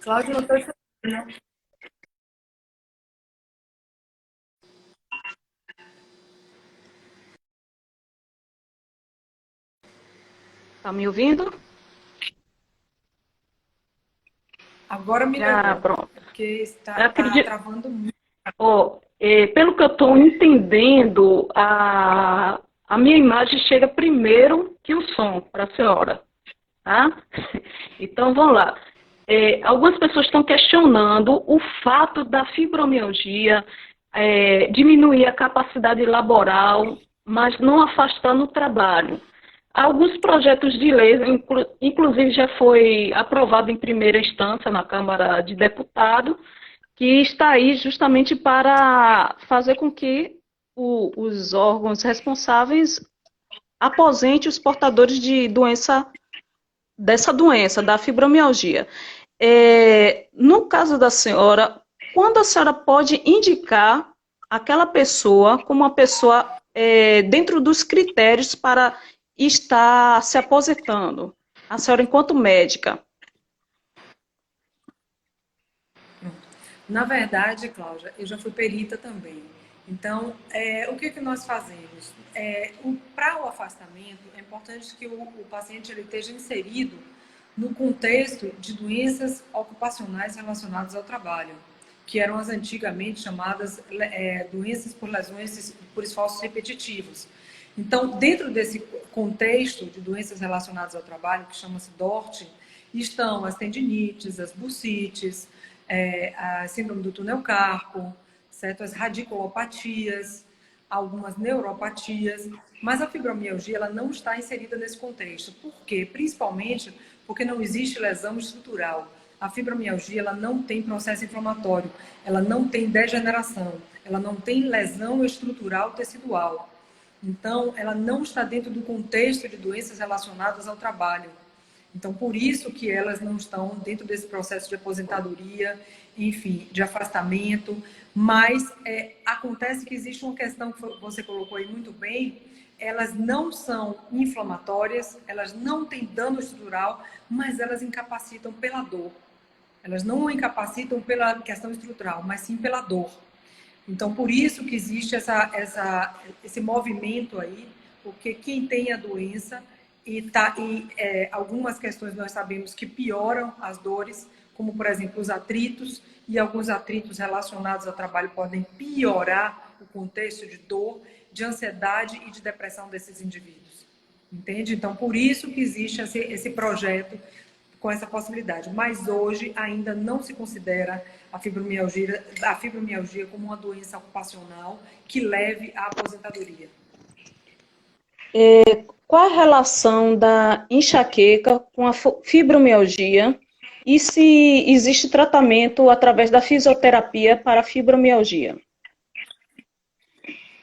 Cláudio, não estou escutando. Tá me ouvindo? Agora Ah, melhorou, pronto. porque Eu está acredito. travando muito. Pelo que eu estou entendendo, a minha imagem chega primeiro que o som para a senhora, tá? Então, vamos lá. Algumas pessoas estão questionando o fato da fibromialgia diminuir a capacidade laboral, mas não afastando o trabalho. Alguns projetos de lei, inclusive já foi aprovado em primeira instância na Câmara de Deputados, que está aí justamente para fazer com que os órgãos responsáveis aposentem os portadores de dessa doença, da fibromialgia. No caso da senhora, quando a senhora pode indicar aquela pessoa como uma pessoa dentro dos critérios para estar se aposentando? A senhora, enquanto médica. Na verdade, Cláudia, eu já fui perita também. Então, o que nós fazemos? Para o afastamento, é importante que o paciente ele esteja inserido no contexto de doenças ocupacionais relacionadas ao trabalho, que eram as antigamente chamadas doenças por lesões por esforços repetitivos. Então, dentro desse contexto de doenças relacionadas ao trabalho, que chama-se DORT, estão as tendinites, as bursites, a síndrome do túnel carpo, certo? As radiculopatias, algumas neuropatias, mas a fibromialgia ela não está inserida nesse contexto. Por quê? Principalmente porque não existe lesão estrutural. A fibromialgia ela não tem processo inflamatório, ela não tem degeneração, ela não tem lesão estrutural tecidual. Então, ela não está dentro do contexto de doenças relacionadas ao trabalho. Então, por isso que elas não estão dentro desse processo de aposentadoria, enfim, de afastamento, mas acontece que existe uma questão que você colocou aí muito bem, elas não são inflamatórias, elas não têm dano estrutural, mas elas incapacitam pela dor. Elas não incapacitam pela questão estrutural, mas sim pela dor. Então, por isso que existe esse movimento aí, porque quem tem a doença algumas questões nós sabemos que pioram as dores, como, por exemplo, os atritos, e alguns atritos relacionados ao trabalho podem piorar o contexto de dor, de ansiedade e de depressão desses indivíduos. Entende? Então, por isso que existe esse projeto com essa possibilidade. Mas hoje ainda não se considera a fibromialgia como uma doença ocupacional que leve à aposentadoria. Qual a relação da enxaqueca com a fibromialgia e se existe tratamento através da fisioterapia para a fibromialgia?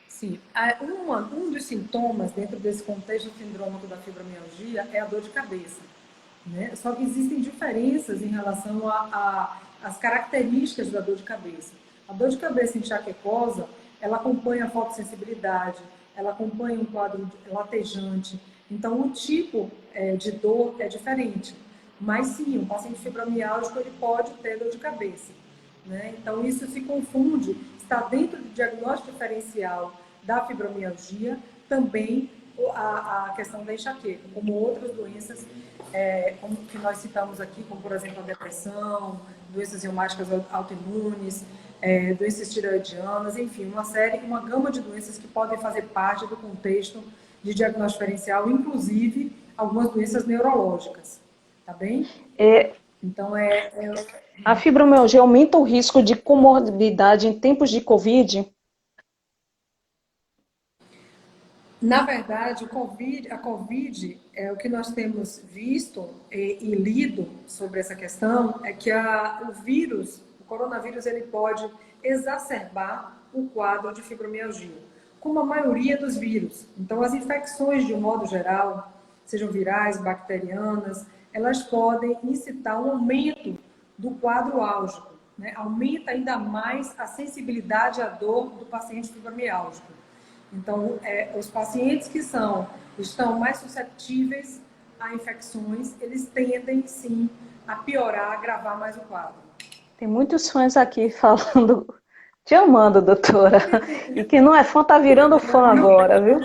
Sim, um dos sintomas dentro desse contexto sindrômico da fibromialgia é a dor de cabeça, né? Só que existem diferenças em relação às características da dor de cabeça. A dor de cabeça enxaquecosa, ela acompanha a fotossensibilidade, ela acompanha um quadro latejante. Então, o tipo de dor é diferente. Mas sim, um paciente fibromialgico ele pode ter dor de cabeça, né? Então, isso se confunde, está dentro do diagnóstico diferencial da fibromialgia, também a questão da enxaqueca, como outras doenças como que nós citamos aqui, como, por exemplo, a depressão, doenças reumáticas autoimunes, doenças tireoidianas, enfim, uma gama de doenças que podem fazer parte do contexto de diagnóstico diferencial, inclusive algumas doenças neurológicas, tá bem? Então, A fibromialgia aumenta o risco de comorbidade em tempos de Covid? Na verdade, a COVID, o que nós temos visto e lido sobre essa questão é que o coronavírus, ele pode exacerbar o quadro de fibromialgia, como a maioria dos vírus. Então, as infecções, de um modo geral, sejam virais, bacterianas, elas podem incitar um aumento do quadro álgico. né, aumenta ainda mais a sensibilidade à dor do paciente fibromialgico. Então, os pacientes que estão mais suscetíveis a infecções, eles tendem, sim, a piorar, a agravar mais o quadro. Tem muitos fãs aqui falando, te amando, doutora. E quem não é fã tá virando fã agora, viu?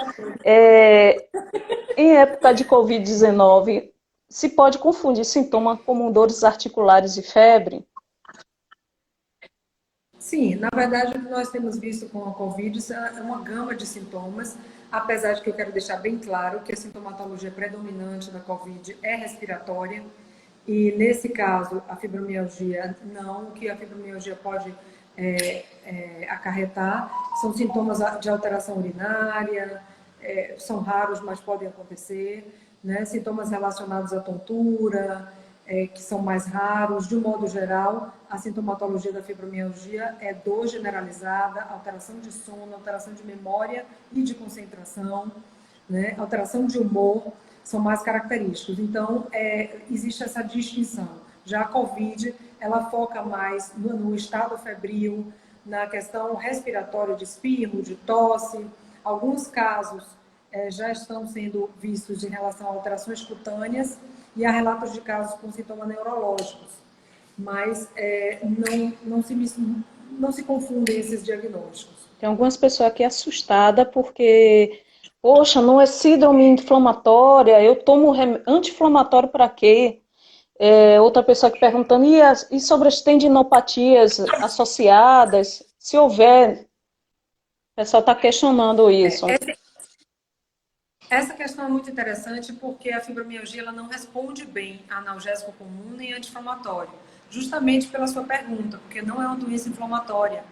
Em época de Covid-19, se pode confundir sintomas como dores articulares e febre? Sim, na verdade, o que nós temos visto com a Covid é uma gama de sintomas, apesar de que eu quero deixar bem claro que a sintomatologia predominante da Covid é respiratória, e nesse caso, a fibromialgia não, o que a fibromialgia pode acarretar são sintomas de alteração urinária, são raros, mas podem acontecer, né? Sintomas relacionados à tontura, que são mais raros. De um modo geral, a sintomatologia da fibromialgia é dor generalizada, alteração de sono, alteração de memória e de concentração, né? Alteração de humor, são mais característicos. Então, existe essa distinção. Já a COVID, ela foca mais no estado febril, na questão respiratória de espirro, de tosse. Alguns casos já estão sendo vistos em relação a alterações cutâneas e há relatos de casos com sintomas neurológicos. Mas não se confundem esses diagnósticos. Tem algumas pessoas aqui assustadas porque, poxa, não é síndrome inflamatória, eu tomo anti-inflamatório para quê? Outra pessoa aqui perguntando, e sobre as tendinopatias associadas? Se houver, o pessoal está questionando isso. Essa questão é muito interessante porque a fibromialgia ela não responde bem a analgésico comum nem anti-inflamatório, justamente pela sua pergunta, porque não é uma doença inflamatória.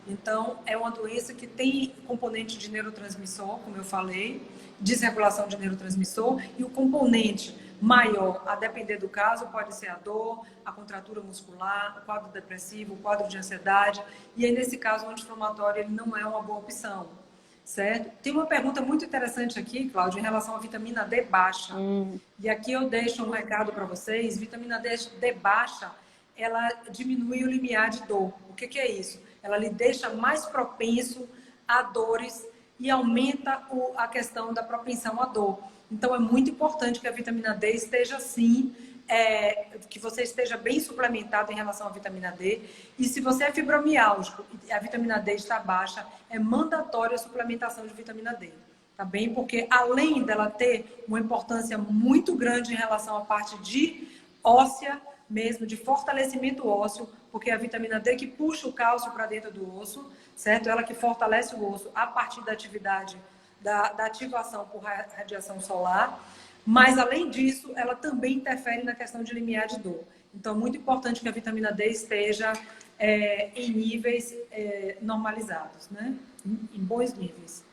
Então, é uma doença que tem componente de neurotransmissor, como eu falei, desregulação de neurotransmissor, e o componente maior, a depender do caso, pode ser a dor, a contratura muscular, o quadro depressivo, o quadro de ansiedade, e aí, nesse caso, o anti-inflamatório ele não é uma boa opção. Certo? Tem uma pergunta muito interessante aqui, Cláudia, em relação à vitamina D baixa. E aqui eu deixo um recado para vocês. Vitamina D baixa, ela diminui o limiar de dor. O que é isso? Ela lhe deixa mais propenso a dores e aumenta a questão da propensão à dor. Então, é muito importante que a vitamina D esteja, sim, que você esteja bem suplementado em relação à vitamina D. E se você é fibromialgico e a vitamina D está baixa, é mandatória a suplementação de vitamina D. Tá bem? Porque além dela ter uma importância muito grande em relação à parte de óssea, mesmo de fortalecimento ósseo, porque é a vitamina D que puxa o cálcio para dentro do osso, certo? Ela que fortalece o osso a partir da atividade, da ativação por radiação solar. Mas, além disso, ela também interfere na questão de limiar de dor. Então, muito importante que a vitamina D esteja em níveis normalizados, né? Em bons níveis.